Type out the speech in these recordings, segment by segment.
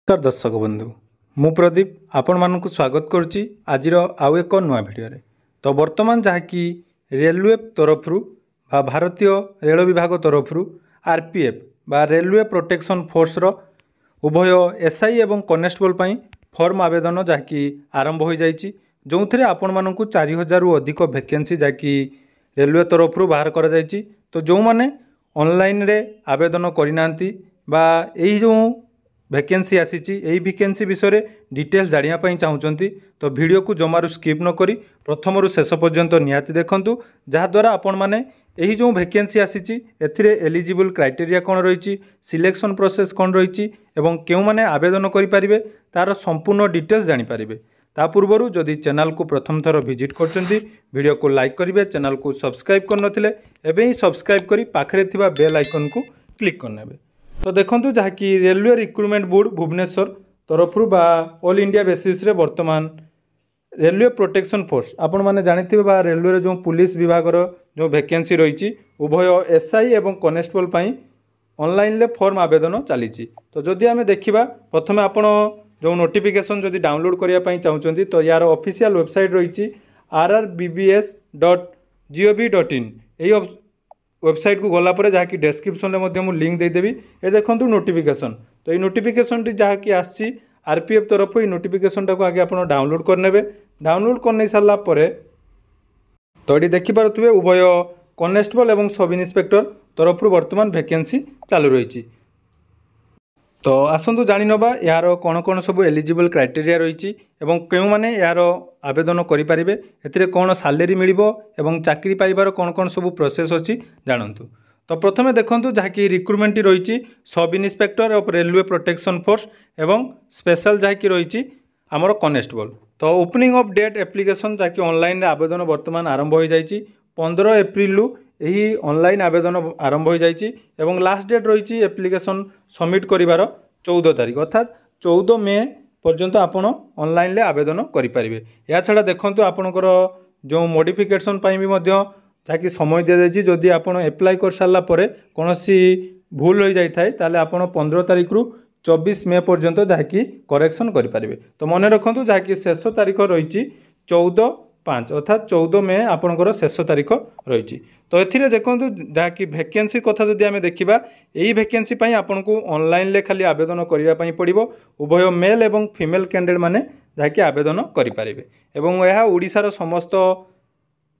नमस्कार दर्शक बंधु मु प्रदीप आपण मानक स्वागत करुच्ची आज आउ एक नुआ भिडियो तो वर्तमान जहाँकि रेलवे तरफ भारतीय रेल विभाग तरफ आरपीएफ बा रेलवे प्रोटेक्शन फोर्स रो उभय एसआई एवं कनेस्टेबल फॉर्म आवेदन जहाँकि आरंभ हो जाइए जो थे आपण मानक 4000 रु अधिक वैकेंसी जहाँकि रेलवे तरफ बाहर कर जाइए। तो जो मैंने ऑनलाइन रे आवेदन करना बा यही जो वैकेंसी आसी वैकेंसी विषय डिटेल्स जानापी चाहूँगी तो वीडियो को जमारू स्किप न करी प्रथम रु शेष पर्यंत निहाती देखूँ जहाद्वारा आपण मैंने यही जो वैकेंसी आसी एलिजिबल क्राइटेरिया कौन रही सिलेक्शन प्रोसेस कौन रही क्यों मैंने आवेदन करें तार संपूर्ण डिटेल्स जानीपारे। ता पूर्व जदि चैनल को प्रथम थर विजिट करछंती वीडियो को लाइक करेंगे, चैनल को सब्सक्राइब करनथिले एबे ही सब्सक्राइब करी पाखरे थिबा बेल आइकन को क्लिक करनेबे। तो देखंतु जहाँकि रेलवे रिक्रुटमेंट बोर्ड भुवनेश्वर तरफ बा ऑल इंडिया बेसिस रे वर्तमान रेलवे प्रोटेक्शन फोर्स आपण माने जानिथिबे बा रेलवे जो पुलिस विभाग जो वैकेंसी रही उभय एसआई एवं कनेस्टेबल पई ऑनलाइन ले फॉर्म आवेदन चली। तो जदि आमे देखिबा प्रथमे आपण जो नोटिफिकेशन जदि डाउनलोड करने चाहते तो यार ऑफिशियल वेबसाइट रही rrbbs.gov.in यही वेबसाइट को गलापर जहाँकि डेस्क्रिप्शन में मुझे लिंक देदेवी। ये देखो नोटिफिकेशन तो ये नोटिफिकेशन जहाँकि आसी आरपीएफ तरफ ये नोटिफिकेशन टाक आगे आप डाउनलोड करने डाउनलोड कर सारापर तो ये देखिपे उभय कनेस्टेबल एवं सब इन्स्पेक्टर तरफ वर्तमान वैकेंसी चालू रही। तो आसतु जाणीनवा यार कौन कौन सब एलिजिबल क्राइटेरिया रही क्यों माने यार आवेदन करें ए कौन सैलरी मिलिबो एवं चाकरी पाइबार कौन कौन सब प्रोसेस अच्छी जानतु। तो प्रथमे देखंतु जहाँकि रिक्रुटमेंट रही sub inspector of railway protection force एवं स्पेशल जहाँकि रही आमर कनेस्टेबल। तो ओपनिंग ऑफ डेट एप्लिकेशन जहाँकि ऑनलाइन आवेदन वर्तमान आरंभ हो जाइए 15 एप्रिल यही ऑनलाइन आवेदन आरंभ हो जाइए एवं लास्ट डेट रही एप्लिकेशन सबमिट करिवार 14 तारीख अर्थात 14 मे पर्यंत आपण ऑनलाइन ले आवेदन करें। या छड़ा देखंतु आपणकर जो मॉडिफिकेशन पाई भी मध्य जहाँकि समय दि जाइए जदि आपण एप्लाई कर सारा पर कौन भूल हो जाए ताले आपण 15 तारीख रु 24 मे पर्यंत जहाँकि करेक्शन करें। तो मन रखु जहाँकि शेष तारीख रही 14/5 अर्थात 14 मे आपणकर शेष तारीख रही। तो ये देखो जहाँकि वैकेंसी कथा जदि आम देखा यही वैकेंसी आपन को ऑनलाइन ले खाली आवेदन करने पड़ो उभय मेल एवं फीमेल कैंडिडेट माने जहाँकि आवेदन करें एवं यह ओडिशार समस्त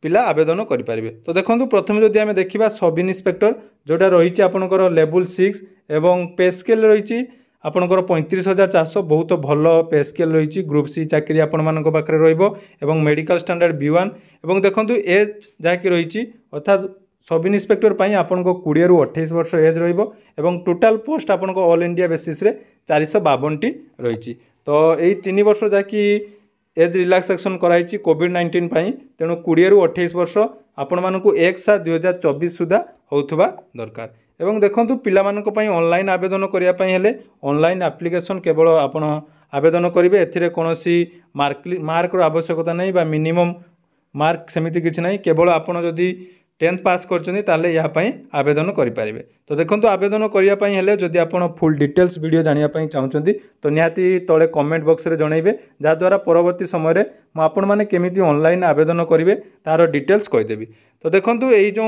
पिला आवेदन करें। तो देखो प्रथम जदि आम देखा सब इन्स्पेक्टर जोटा रही आपणकर लेवल 6 एवं पे स्केल रही आपणकर 35,400 बहुत भल पे स्केल रही ग्रुप सी चाकरी आपण मानक पाखरे रहिबो एवं मेडिकल स्टैंडर्ड B1 एवं देखंतु एज जहाँकि रही अर्थात सब इन्स्पेक्टर पाई आपण को 20 रु 28 वर्ष एज रहिबो एवं टोटाल पोस्ट आपण को ऑल इंडिया बेसिस रे 452 रही। तो यही 3 वर्ष जहाँकि एज रिलैक्सेशन कराई कोविड-19 पाई तेणु 20 रु 28 वर्ष आपण मानक 1/7/2024 सुधा होउथबा दरकार। एवं देखंतु पिला मानक पई ऑनलाइन आवेदन करिया पई हेले ऑनलाइन एप्लिकेशन केवल आपण आवेदन करेंगे एथिरे कोनोसी मार्क आवश्यकता नहीं बा मिनिमम मार्क सेमिति किछि नहीं केवल आपण जदि 10th पास करछनी ताले या पई आवेदन करि पारिबे। तो देखंतु आवेदन करिया पई हेले जदि आपण फुल डिटेल्स वीडियो जानिया पई चाहुचंती तो निहाती तळे कमेंट बॉक्स रे जणाइबे जा द्वारा परवर्ती समय रे म आपण माने केमिति ऑनलाइन आवेदन करिवे तार डिटेल्स कहि देबी। तो देखंतु एई जो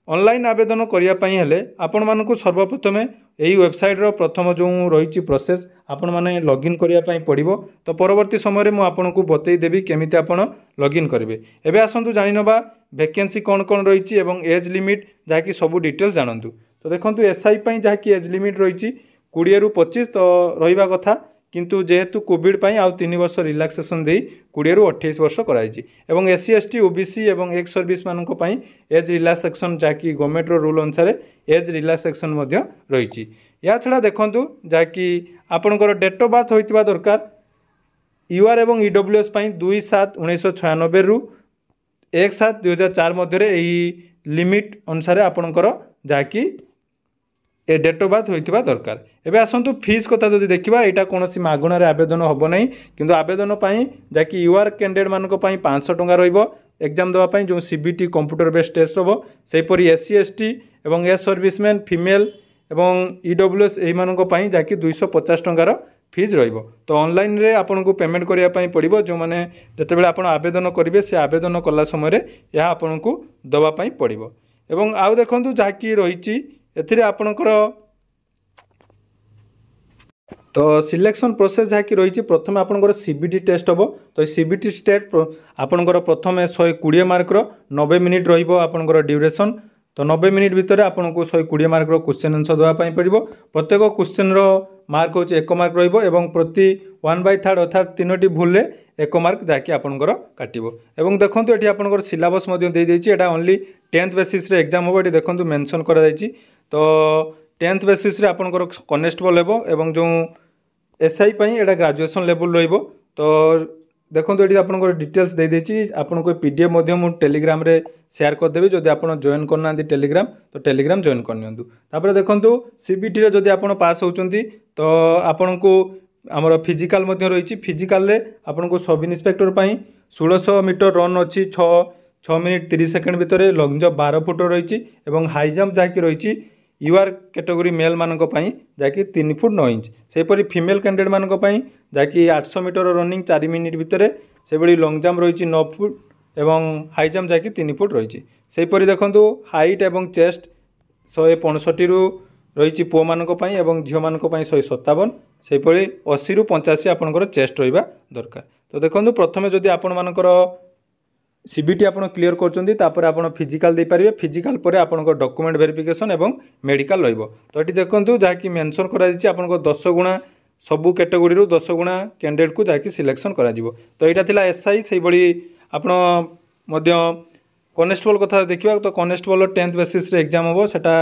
ऑनलाइन आवेदन करने हेले आपण मानक सर्वप्रथमे यही वेबसाइट रो प्रथम जो रही प्रोसेस आपण माने लॉगिन करने पड़ो। तो परवर्ती समय में आपन को बतई देवी केमिति आपण लॉगिन करेंगे। एबे आसंतु जानिनबा वैकेंसी कौन कौन रही एज लिमिट जहाँकि सब डिटेल्स जानतु। तो देखंतु एसआई पई जहाँकि एज लिमिट रही 20 रु 25 तो रहिबा कथा किंतु जेहेतु कोविड पाई आउ 3 वर्ष रिलैक्सेशन दे 20 रु 28 वर्ष कराई एवं SC ST OBC एवं एक्स सर्विस मानक पई एज रिलैक्सेशन जहाँकि गवर्नमेंट रो रूल अनुसार एज रिलैक्सेशन मध्य रही। या छड़ा देखंतु जहाँकि आपणकर डेट ऑफ बर्थ होइतिबा दरकार UR एवं EWS पई 2/7/1996 रु 1/7/2004 मध्य यही लिमिट अनुसार आपणकर जहाँकि ए डेट ऑफ बर्थ होइतिबा दरकार। एबे आसंतु फीस कथा जदि देखिबा एटा कोनोसी मागणार आवेदन होबो नै किंतु आवेदन पई जाकि UR कैंडिडेट मानको पई 500 टंका रहिबो एग्जाम देवा पई जो CBT कंप्यूटर बेस्ड टेस्ट रहबो सेपरि SC ST एवं एस सर्विसमैन फीमेल एवं EWS एही मानको पई जाकि 250 टंकार ଫିଜ୍ ରହିବ। ତ ଅନଲାଇନ୍ରେ ଆପଣଙ୍କୁ ପେମେଣ୍ଟ କରିବା ପାଇଁ ପଡ଼ିବ। ଯେଉଁମାନେ ଯେତେବେଳେ ଆପଣ ଆବେଦନ କରିବେ ସେ ଆବେଦନ କଲା ସମୟରେ ଏହା ଆପଣଙ୍କୁ ଦେବା ପାଇଁ ପଡ଼ିବ। ଏବଂ ଆଉ ଦେଖନ୍ତୁ ଯାହାକି ରହିଛି ଏଥିରେ ଆପଣଙ୍କର ତ ସିଲେକ୍ସନ୍ ପ୍ରୋସେସ୍ ଯାହାକି ରହିଛି ପ୍ରଥମେ ଆପଣଙ୍କର CBT ଟେଷ୍ଟ ହେବ। ତ এই CBT ଟେଷ୍ଟ ଆପଣଙ୍କର ପ୍ରଥମେ 120 ମାର୍କର 90 ମିନିଟ୍ ରହିବ ଆପଣଙ୍କର ଡ୍ୟୁରେସନ୍। ତ 90 ମିନିଟ୍ ଭିତରେ ଆପଣଙ୍କୁ 120 ମାର୍କର କ୍ୱେଶ୍ଚନ୍ ଆନ୍ସର୍ ଦେବା ପାଇଁ ପଡ଼ିବ। ପ୍ରତ୍ୟେକ କ୍ୱେଶ୍ଚନ୍ର ମାର୍କ ହେଉଛି 1 ମାର୍କ ରହିବ ଏବଂ ପ୍ରତି 1/3 ଅର୍ଥାତ୍ 3ଟି ଭୁଲରେ 1 ମାର୍କ ଯାହାକି ଆପଣଙ୍କର କାଟିବ। ଏବଂ ଦେଖନ୍ତୁ ଏଠି ଆପଣଙ୍କର ସିଲାବସ୍ ମଧ୍ୟ ଦେଇଦେଇଛି। ଏଇଟା ଓନ୍ଲି 10th ବେସିସ୍ରେ ଏକ୍ଜାମ୍ ହେବ। ଏଠି ଦେଖନ୍ତୁ ମେନସନ୍ କରାଯାଇଛି। ତ 10th ବେସିସ୍ରେ ଆପଣଙ୍କର କନେଷ୍ଟବଲ୍ ହେବ ଏବଂ ଯେଉଁ SI ପାଇଁ ଏଇଟା ଗ୍ରାଜୁଏସନ୍ ଲେବୁଲ୍ ରହିବ। ତ ଦେଖନ୍ତୁ ଏଠି ଆପଣଙ୍କର ଡିଟେଲ୍ସ ଦେଇଦେଇଛି। ଆପଣଙ୍କୁ PDF ମଧ୍ୟ ମୁଁ ଟେଲିଗ୍ରାମରେ ସେୟାର କରିଦେବି। ଯଦି ଆପଣ ଜଏନ୍ କରିନାହାନ୍ତି ଟେଲିଗ୍ରାମ ତ ଟେଲିଗ୍ରାମ ଜଏନ୍ କରିନିଅନ୍ତୁ। ତାପରେ ଦେଖନ୍ତୁ CBTରେ ଯଦି ଆପଣ ପାସ୍ ହେଉଛନ୍ତି ତ ଆପଣଙ୍କୁ ଆମର ଫିଜିକାଲ୍ ମଧ୍ୟ ରହିଛି। ଫିଜିକାଲରେ ଆପଣଙ୍କୁ ସବ୍ ଇନ୍ସପେକ୍ଟର ପାଇଁ 1600 ମିଟର ରନ୍ ଅଛି 6 ମିନିଟ୍ 30 ସେକେଣ୍ଡ ଭିତରେ। ଲଙ୍ଗ୍ ଜମ୍ପ 12 ଫୁଟ ରହିଛି ଏବଂ ହାଇ ଜମ୍ପ ଯାହାକି ରହିଛି UR କ୍ୟାଟେଗୋରୀ ମେଲ୍ ମାନଙ୍କ ପାଇଁ ଯାହାକି 3 ଫୁଟ 9 ଇଞ୍ଚ। ସେହିପରି ଫିମେଲ୍ କ୍ୟାଣ୍ଡିଡେଟ୍ ମାନଙ୍କ ପାଇଁ ଯାହାକି 800 ମିଟର ରନିଂ 4 ମିନିଟ୍ ଭିତରେ। ସେଭଳି ଲଙ୍ଗ୍ ଜମ୍ପ ରହିଛି 9 ଫୁଟ ଏବଂ ହାଇ ଜମ୍ପ ଯାହାକି 3 ଫୁଟ ରହିଛି। ସେହିପରି ଦେଖନ୍ତୁ ହାଇଟ୍ ଏବଂ ଚେଷ୍ଟ 165ରୁ ରହିଛି ପୁଅମାନଙ୍କ ପାଇଁ ଏବଂ ଝିଅମାନଙ୍କ ପାଇଁ 157। ସେହିପରି 80ରୁ 85 ଆପଣଙ୍କର ଚେଷ୍ଟ ରହିବା ଦରକାର। ତ ଦେଖନ୍ତୁ ପ୍ରଥମେ ଯଦି ଆପଣମାନଙ୍କର CBT ଆପଣ କ୍ଲିୟର କରୁଛନ୍ତି ତାପରେ ଆପଣ ଫିଜିକାଲ୍ ଦେଇପାରିବେ। ଫିଜିକାଲ୍ ପରେ ଆପଣଙ୍କ ଡକୁମେଣ୍ଟ ଭେରିଫିକେସନ୍ ଏବଂ ମେଡ଼ିକାଲ ରହିବ। ତ ଏଠି ଦେଖନ୍ତୁ ଯାହାକି ମେନସନ୍ କରାଯାଇଛି ଆପଣଙ୍କ 10 ଗୁଣା ସବୁ କ୍ୟାଟେଗୋରୀରୁ 10 ଗୁଣା କ୍ୟାଣ୍ଡିଡେଟ୍କୁ ଯାହାକି ସିଲେକ୍ସନ୍ କରାଯିବ। ତ ଏଇଟା ଥିଲା SI। ସେଇଭଳି ଆପଣ ମଧ୍ୟ କନେଷ୍ଟବଲ୍ କଥା ଦେଖିବା ତ କନେଷ୍ଟବଲ୍ର 10th ବେସିସ୍ରେ ଏକ୍ଜାମ୍ ହେବ। ସେଟା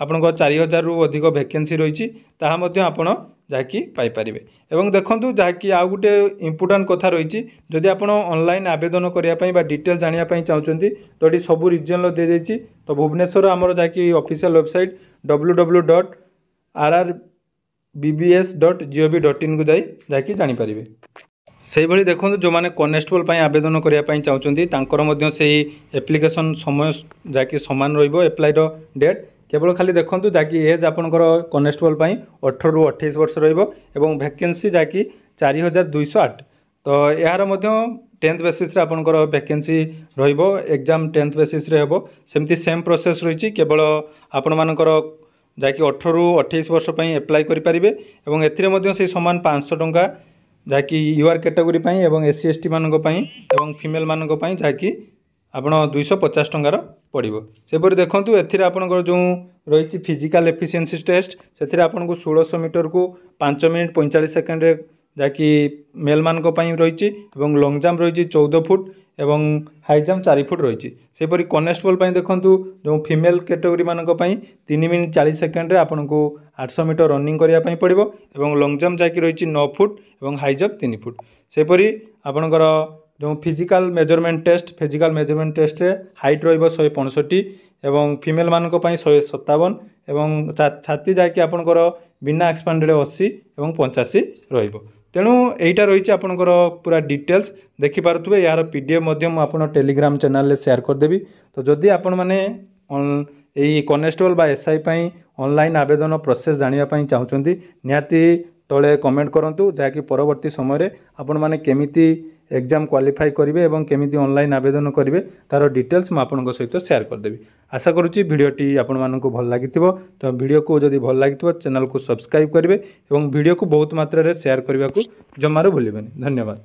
ଆପଣଙ୍କ 4000ରୁ ଅଧିକ ଭ୍ୟାକେନ୍ସି ରହିଛି ତାହା ମଧ୍ୟ ଆପଣ ଯାହାକି ପାଇପାରିବେ। ଏବଂ ଦେଖନ୍ତୁ ଯାହାକି ଆଉ ଗୋଟେ ଇମ୍ପୋର୍ଟାଣ୍ଟ କଥା ରହିଛି ଯଦି ଆପଣ ଅନଲାଇନ୍ ଆବେଦନ କରିବା ପାଇଁ ବା ଡିଟେଲ୍ସ ଜାଣିବା ପାଇଁ ଚାହୁଁଛନ୍ତି ତ ଏଠି ସବୁ ରିଜିଅନ୍ର ଦେଇଦେଇଛି। ତ ଭୁବନେଶ୍ୱର ଆମର ଯାହାକି ଅଫିସିଆଲ୍ ୱେବସାଇଟ୍ www.rrbbs.gov.in କୁ ଯାହାକି ଜାଣିପାରିବେ। ସେଇଭଳି ଦେଖନ୍ତୁ ଯେଉଁମାନେ କନେଷ୍ଟବଲ୍ ପାଇଁ ଆବେଦନ କରିବା ପାଇଁ ଚାହୁଁଛନ୍ତି ତାଙ୍କର ମଧ୍ୟ ସେହି ଆପ୍ଲିକେସନ୍ ସମୟ ଯାହାକି ସମାନ ରହିବ। ଆପ୍ଲାଇର ଡେଟ୍ କେବଳ ଖାଲି ଦେଖନ୍ତୁ ଯାହାକି ଏଜ୍ ଆପଣଙ୍କର କନେଷ୍ଟବଲ୍ ପାଇଁ 18ରୁ 28 ବର୍ଷ ରହିବ ଏବଂ ଭ୍ୟାକେନ୍ସି ଯାହାକି 4208। ତ ଏହାର ମଧ୍ୟ 10th ବେସିସ୍ରେ ଆପଣଙ୍କର ଭ୍ୟାକେନ୍ସି ରହିବ। ଏକ୍ଜାମ୍ 10th ବେସିସ୍ରେ ହେବ। ସେମିତି ସେମ୍ ପ୍ରୋସେସ୍ ରହିଛି। କେବଳ ଆପଣମାନଙ୍କର ଯାହାକି 18ରୁ 28 ବର୍ଷ ପାଇଁ ଆପ୍ଲାଏ କରିପାରିବେ ଏବଂ ଏଥିରେ ମଧ୍ୟ ସେଇ ସମାନ 500 ଟଙ୍କା ଯାହାକି UR କ୍ୟାଟେଗୋରୀ ପାଇଁ ଏବଂ SC ST ମାନଙ୍କ ପାଇଁ ଏବଂ ଫିମେଲ୍ ମାନଙ୍କ ପାଇଁ ଯାହାକି ଆପଣ 250 ଟଙ୍କାର ପଡ଼ିବ। ସେପରି ଦେଖନ୍ତୁ ଏଥିରେ ଆପଣଙ୍କର ଯେଉଁ ରହିଛି ଫିଜିକାଲ୍ ଏଫିସିଏନ୍ସି ଟେଷ୍ଟ ସେଥିରେ ଆପଣଙ୍କୁ 1600 ମିଟରକୁ 5 ମିନିଟ୍ 45 ସେକେଣ୍ଡରେ ଯାହାକି ମେଲ୍ ମାନଙ୍କ ପାଇଁ ରହିଛି ଏବଂ ଲଙ୍ଗ୍ ଜମ୍ପ ରହିଛି 14 ଫୁଟ ଏବଂ ହାଇ ଜମ୍ପ 4 ଫୁଟ ରହିଛି। ସେହିପରି କନେଷ୍ଟବଲ୍ ପାଇଁ ଦେଖନ୍ତୁ ଯେଉଁ ଫିମେଲ୍ କ୍ୟାଟେଗୋରୀ ମାନଙ୍କ ପାଇଁ 3 ମିନିଟ୍ 40 ସେକେଣ୍ଡରେ ଆପଣଙ୍କୁ 800 ମିଟର ରନିଂ କରିବା ପାଇଁ ପଡ଼ିବ ଏବଂ ଲଙ୍ଗ୍ ଜମ୍ପ ଯାହାକି ରହିଛି 9 ଫୁଟ ଏବଂ ହାଇ ଜମ୍ପ 3 ଫୁଟ। ସେହିପରି ଆପଣଙ୍କର ଯେଉଁ ଫିଜିକାଲ୍ ମେଜରମେଣ୍ଟ ଟେଷ୍ଟରେ ହାଇଟ୍ ରହିବ 165 ଏବଂ ଫିମେଲ୍ ମାନଙ୍କ ପାଇଁ 157 ଏବଂ ଛାତି ଯାହାକି ଆପଣଙ୍କର ବିନା ଏକ୍ସପାଣ୍ଡେଡ଼ 80 ଏବଂ 85 ରହିବ। ତେଣୁ ଏଇଟା ରହିଛି ଆପଣଙ୍କର ପୁରା ଡିଟେଲ୍ସ ଦେଖିପାରୁଥିବେ। ଏହାର PDF ମଧ୍ୟ ମୁଁ ଆପଣ ଟେଲିଗ୍ରାମ ଚ୍ୟାନେଲରେ ସେୟାର କରିଦେବି। ତ ଯଦି ଆପଣମାନେ ଏଇ କନେଷ୍ଟବଲ୍ ବା SI ପାଇଁ ଅନଲାଇନ୍ ଆବେଦନ ପ୍ରୋସେସ୍ ଜାଣିବା ପାଇଁ ଚାହୁଁଛନ୍ତି ନିହାତି ତଳେ କମେଣ୍ଟ କରନ୍ତୁ ଯାହାକି ପରବର୍ତ୍ତୀ ସମୟରେ ଆପଣମାନେ କେମିତି ଏକ୍ଜାମ୍ କ୍ୱାଲିଫାଇ କରିବେ ଏବଂ କେମିତି ଅନଲାଇନ୍ ଆବେଦନ କରିବେ ତାର ଡିଟେଲ୍ସ ମୁଁ ଆପଣଙ୍କ ସହିତ ସେୟାର କରିଦେବି। ଆଶା କରୁଛି ଭିଡ଼ିଓଟି ଆପଣମାନଙ୍କୁ ଭଲ ଲାଗିଥିବ। ତ ଭିଡ଼ିଓକୁ ଯଦି ଭଲ ଲାଗିଥିବ ଚ୍ୟାନେଲକୁ ସବସ୍କ୍ରାଇବ୍ କରିବେ ଏବଂ ଭିଡ଼ିଓକୁ ବହୁତ ମାତ୍ରାରେ ସେୟାର କରିବାକୁ ଜମାରୁ ଭୁଲିବେନି। ଧନ୍ୟବାଦ।